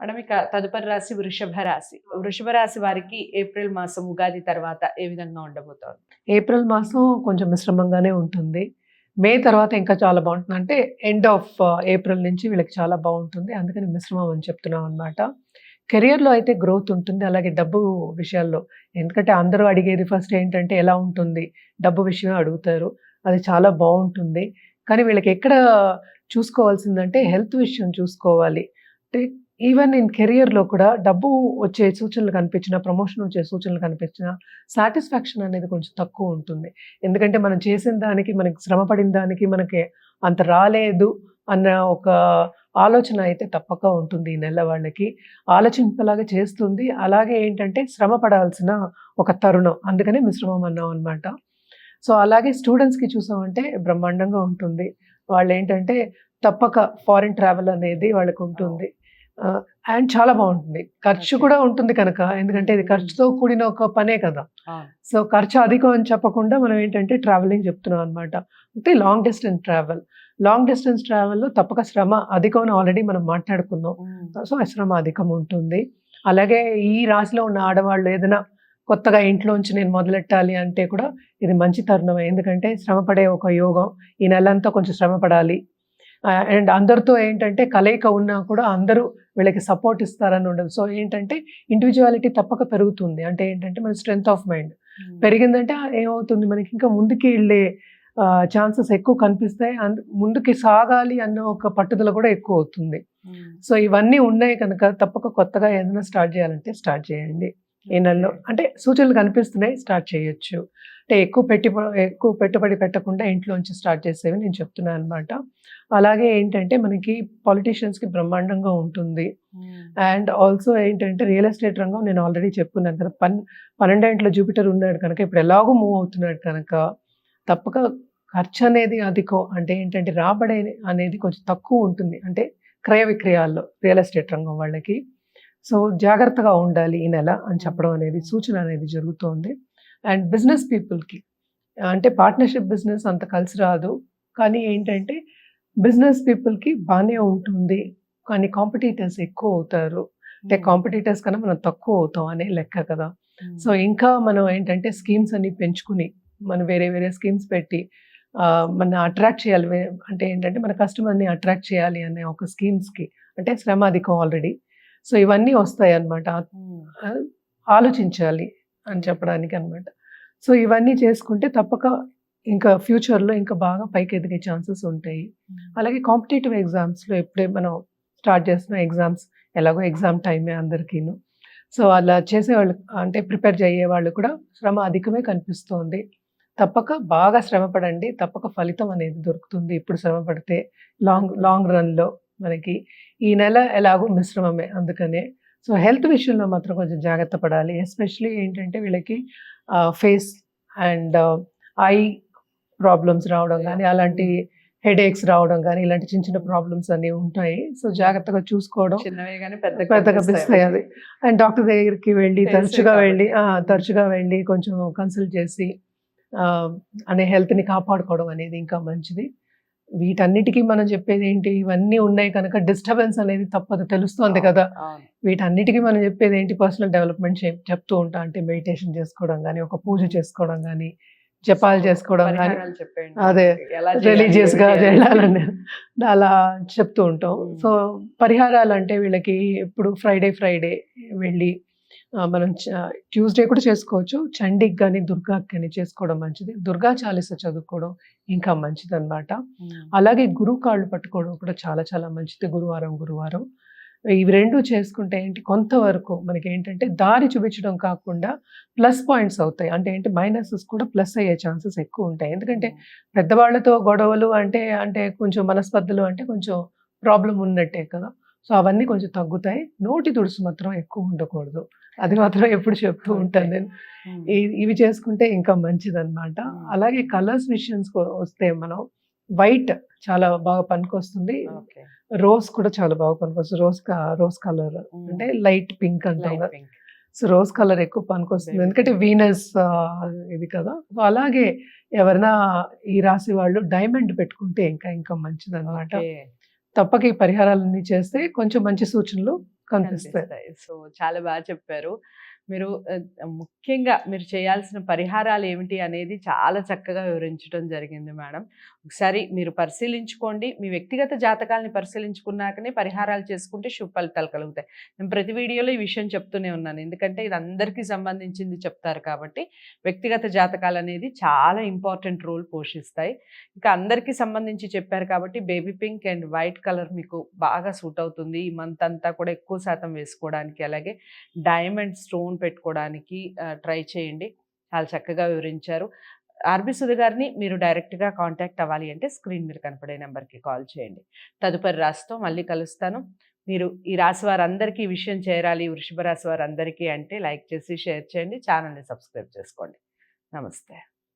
Madam ఇక తదుపరి రాశి వృషభ రాశి. వృషభ రాశి వారికి ఏప్రిల్ మాసం ఉగాది తర్వాత ఏ విధంగా ఉండబోతోంది? ఏప్రిల్ మాసం కొంచెం మిశ్రమంగానే ఉంటుంది. మే తర్వాత ఇంకా చాలా బావుంటుంది. అంటే ఎండ్ ఆఫ్ ఏప్రిల్ నుంచి వీళ్ళకి చాలా బావుంటుంది. అందుకని మిశ్రమం అని చెప్తున్నాం అనమాట. కెరియర్‌లో అయితే గ్రోత్ ఉంటుంది. అలాగే డబ్బు విషయాల్లో ఎందుకంటే అందరూ అడిగేది ఫస్ట్ ఏంటంటే ఎలా ఉంటుంది? డబ్బు విషయమే అడుగుతారు. అది చాలా బావుంటుంది. కానీ వీళ్ళకి ఎక్కడ చూసుకోవాల్సిందంటే హెల్త్ విషయం చూసుకోవాలి. అంటే ఈవెన్ ఇన్ కెరియర్‌లో కూడా డబ్బు వచ్చే సూచనలు కనిపించినా, ప్రమోషన్ వచ్చే సూచనలు కనిపించినా సాటిస్ఫాక్షన్ అనేది కొంచెం తక్కువ ఉంటుంది. ఎందుకంటే మనం చేసిన దానికి, మనకి శ్రమ పడిన దానికి మనకి అంత రాలేదు అన్న ఒక ఆలోచన అయితే తప్పక ఉంటుంది ఈ నెల వాళ్ళకి. ఆలోచింపేలాగా చేస్తుంది. అలాగే ఏంటంటే శ్రమ పడాల్సిన ఒక తరుణం. అందుకనే మిశ్రమం అన్నాం అనమాట. సో, అలాగే స్టూడెంట్స్‌కి చూసామంటే బ్రహ్మాండంగా ఉంటుంది. వాళ్ళేంటంటే తప్పక ఫారిన్ ట్రావెల్ అనేది వాళ్ళకుంటుంది. అండ్ చాలా బావుంటుంది. ఖర్చు ఓకే. కూడా ఉంటుంది కనుక. ఎందుకంటే ఇది ఖర్చుతో కూడిన ఒక పనే కదా! అవును. సో, ఖర్చు అధికం అని చెప్పకుండా మనం ఏంటంటే ట్రావెలింగ్ చెప్తున్నాం అనమాట. అంటే long distance travel. Long distance ట్రావెల్‌లో తప్పక శ్రమ అధికం అని ఆల్రెడీ మనం మాట్లాడుకున్నాం. హ్మ్. సో, ఆ శ్రమ అధికం ఉంటుంది. అలాగే ఈ రాశిలో ఉన్న ఆడవాళ్ళు ఏదైనా కొత్తగా ఇంట్లోంచి నేను మొదలెట్టాలి అంటే కూడా ఇది మంచి తరుణమే. ఎందుకంటే శ్రమపడే ఒక యోగం. ఈ నెలంతా కొంచెం శ్రమ పడాలి. అండ్ అందరితో ఏంటంటే కలయిక ఉన్నా కూడా అందరూ వీళ్ళకి సపోర్ట్ ఇస్తారని ఉండదు. సో, ఏంటంటే ఇండివిడ్యువాలిటీ తప్పక పెరుగుతుంది. అంటే ఏంటంటే మన స్ట్రెంగ్త్ ఆఫ్ మైండ్ హ్మ్. పెరిగిందంటే ఏమవుతుంది మనకి ఇంకా ముందుకి వెళ్ళే ఛాన్సెస్ ఎక్కువ కనిపిస్తాయి. ముందుకి సాగాలి అన్న ఒక పట్టుదల కూడా ఎక్కువ అవుతుంది. హ్మ్. సో, ఇవన్నీ ఉన్నాయి కనుక తప్పక కొత్తగా ఏదైనా స్టార్ట్ చేయాలంటే స్టార్ట్ చేయండి. ఈ నెలలో ఓకే. అంటే సూచనలు కనిపిస్తున్నాయి స్టార్ట్ చేయొచ్చు. అంటే ఎక్కువ పెట్టుబడి పెట్టకుండా ఇంట్లోంచి స్టార్ట్ చేసేవి నేను చెప్తున్నాను అనమాట. అలాగే ఏంటంటే మనకి పొలిటీషియన్స్‌కి బ్రహ్మాండంగా ఉంటుంది. హ్మ్. అండ్ ఆల్సో ఏంటంటే రియల్ ఎస్టేట్ రంగం నేను ఆల్రెడీ చెప్పుకున్నాను కదా! 12 జూపిటర్ ఉన్నాడు కనుక ఇప్పుడు ఎలాగో మూవ్ అవుతున్నాడు కనుక తప్పక ఖర్చనేది అధికం. అంటే ఏంటంటే రాబడి అనేది కొంచెం తక్కువ ఉంటుంది. అంటే క్రయ విక్రయాల్లో రియల్ ఎస్టేట్ రంగం వాళ్ళకి. సో, జాగ్రత్తగా ఉండాలి ఈ నెల అని చెప్పడం అనేది సూచన అనేది జరుగుతోంది. అండ్ బిజినెస్ పీపుల్‌కి అంటే పార్ట్నర్‌షిప్ బిజినెస్ అంత కలిసి రాదు. కానీ ఏంటంటే బిజినెస్ పీపుల్‌కి బానే ఉంటుంది. కానీ కాంపిటీటర్స్ ఎక్కువవుతారు. అంటే హ్మ్. కాంపిటీటర్స్ కన్నా మనం తక్కువ అవుతాం అనే లెక్క కదా! హ్మ్. సో, ఇంకా మనం ఏంటంటే స్కీమ్స్ అన్ని పెంచుకుని, మనం వేరే వేరే స్కీమ్స్ పెట్టి మనల్ని అట్రాక్ట్ చేయాలి. అంటే ఏంటంటే మన కస్టమర్‌ని అట్రాక్ట్ చేయాలి అనే ఒక స్కీమ్స్‌కి అంటే శ్రమ అధికం ఆల్రెడీ. సో, ఇవన్నీ వస్తాయన్నమాట. హ్మ్. ఆహ్, ఆలోచించాలి అని చెప్పడానికన్నమాట. సో, ఇవన్నీ చేసుకుంటే తప్పక ఇంకా ఫ్యూచర్‌లో ఇంకా బాగా పైకెదిగే ఛాన్సెస్ ఉంటాయి. హ్మ్. అలాగే కాంపిటీటివ్ ఎగ్జామ్స్‌లో ఇప్పుడే మనం స్టార్ట్ చేస్తున్న ఎగ్జామ్స్ ఎలాగో ఎగ్జామ్ టైమే అందరికీను. సో, అలా చేసేవాళ్ళు అంటే ప్రిపేర్ అయ్యేవాళ్ళు కూడా శ్రమ అధికమే కనిపిస్తోంది. తప్పక బాగా శ్రమ పడండి. తప్పక ఫలితం అనేది దొరుకుతుంది. ఇప్పుడు శ్రమ పడితే లాంగ్ ఓకే. లాంగ్ రన్‌లో మనకి. ఈ నెల ఎలాగో మిశ్రమమే అందుకనే. సో, హెల్త్ విషయంలో మాత్రం కొంచెం జాగ్రత్త పడాలి. ఎస్పెషల్లీ ఏంటంటే వీళ్ళకి ఫేస్ అండ్ ఐ ప్రాబ్లమ్స్ రావడం గానీ, అలాంటి హ్మ్. హెడేక్స్ రావడం గానీ, ఇలాంటి చిన్న చిన్న ప్రాబ్లమ్స్ అన్నీ ఉంటాయి. సో, జాగ్రత్తగా చూసుకోవడం చిన్నవే గాని పెద్దగా పెద్దగా కనిపిస్తాయి అది. అండ్ డాక్టర్ దగ్గరికి వెళ్ళి ఫేసే కాబట్టి. హ్మ్. తరచుగా వెళ్ళి కొంచెం కన్సల్ట్ చేసి ఆహ్, అనే హెల్త్‌ని కాపాడుకోవడం అనేది ఇంకా మంచిది. వీటన్నిటికి మనం చెప్పేదేంటి? ఇవన్నీ ఉన్నాయి కనుక డిస్టర్బెన్స్ అనేది తప్పదు తెలుస్తోంది అవును. కదా! అవును. వీటన్నిటికి మనం చెప్పేదేంటి పర్సనల్ డెవలప్‌మెంట్ చెప్తూ ఉంటా. అంటే మెడిటేషన్ చేసుకోవడం గానీ, ఒక పూజ హ్మ్. చేసుకోవడం గానీ, జపాలు సో, చేసుకోవడం గానీ పరిహారాలు చెప్పేయండి అదే వాళ్ళకి. ఎలా చేయాలి? రిలీజియస్‌గా ఏమిటి అనేది? చేయాలని అలా చెప్తూ ఉంటాం. సో, హ్మ్. పరిహారాలంటే వీళ్ళకి ఇప్పుడు ఫ్రైడే వెళ్ళి మనం ట్యూస్‌డే కూడా చేసుకోవచ్చు. చండీకి గాని, దుర్గాకి గాని చేసుకోవడం మంచిది. దుర్గా చాలీస చదువుకోవడం ఇంకా మంచిదనమాట. హ్మ్. అలాగే గురువు కాళ్ళు పట్టుకోవడం కూడా చాలా చాలా మంచిది గురువారం. ఇవి 2 చేసుకుంటే ఏంటి కొంతవరకు మనకేంటంటే దారి చూపించడం కాకుండా ప్లస్ పాయింట్స్ అవుతాయి. అంటే ఏంటి మైనసెస్ కూడా ప్లస్ అయ్యే ఛాన్సెస్ ఎక్కువుంటాయి. ఎందుకంటే హ్మ్. పెద్దవాళ్ళతో గొడవలు అంటే కొంచెం మనస్పర్ధలు అంటే కొంచెం ప్రాబ్లమ్ ఉన్నట్టే కదా! సో, అవన్నీ కొంచెం తగ్గుతాయి. నోటి దుడుసు మాత్రం ఎక్కువ ఉండకూడదు. అది మాత్రం ఎప్పుడు చెప్తూ ఓకే. ఉంటాను నేను. హ్మ్. ఇవి చేసుకుంటే ఇంకా మంచిదనమాట. హ్మ్. అలాగే కలర్స్ విషయానికి వస్తే మనం వైట్ చాలా బాగా పనికొస్తుంది. ఓకే. రోజ్ కూడా చాలా బాగా పనికొస్తుంది. రోజ్ కలర్ హ్మ్. అంటే లైట్ పింక్ అంటాం లైట్ కదా! పింక్. సో, రోజ్ కలర్ ఎక్కువ పనికొస్తుంది. బేబీ ఎందుకంటే పింక్. వీనస్ ఇది కదా! సో, అలాగే ఎవరైనా ఈ రాశి వాళ్ళు డైమండ్ పెట్టుకుంటే ఇంకా మంచిదనమాట. ఓకే. తప్పక ఈ పరిహారాలన్నీ చేస్తే కొంచెం మంచి సూచనలు కనిపిస్తాయి. కనిపిస్తాయి. సో, చాలా బాగా చెప్పారు. మీరు ముఖ్యంగా మీరు చేయాల్సిన పరిహారాలు ఏమిటి అనేది చాలా చక్కగా వివరించడం జరిగింది మేడం. ఒకసారి మీరు పరిశీలించుకోండి. మీ వ్యక్తిగత జాతకాల్ని పరిశీలించుకున్నాకనే పరిహారాలు చేసుకుంటే శుభ ఫలితాలు కలుగుతాయి. నేను ప్రతి వీడియోలో ఈ విషయం చెప్తూనే ఉన్నాను. ఎందుకంటే ఇది అందరికీ సంబంధించింది చెప్తారు కాబట్టి వ్యక్తిగత జాతకాలు అనేది చాలా ఇంపార్టెంట్ రోల్ పోషిస్తాయి. ఇంకా అందరికీ సంబంధించి చెప్పారు కాబట్టి baby pink and white colour మీకు బాగా సూట్ అవుతుంది. ఈ మంత్ అంతా కూడా ఎక్కువ శాతం వేసుకోవడానికి, అలాగే డైమండ్ స్టోన్ పెట్టుకోవడానికి ట్రై చేయండి. చాలా చక్కగా వివరించారు. ఆర్బి సుధ గారిని మీరు డైరెక్ట్గా కాంటాక్ట్ అవ్వాలి అంటే స్క్రీన్ మీద కనపడే నెంబర్కి కాల్ చేయండి. తదుపరి రాశితో మళ్ళీ కలుస్తాను. మీరు ఈ రాశి వారందరికీ ఈ విషయం చేరాలి, వృషభ రాశి వారందరికీ అంటే లైక్ చేసి షేర్ చేయండి, ఛానల్ని సబ్స్క్రైబ్ చేసుకోండి. నమస్తే.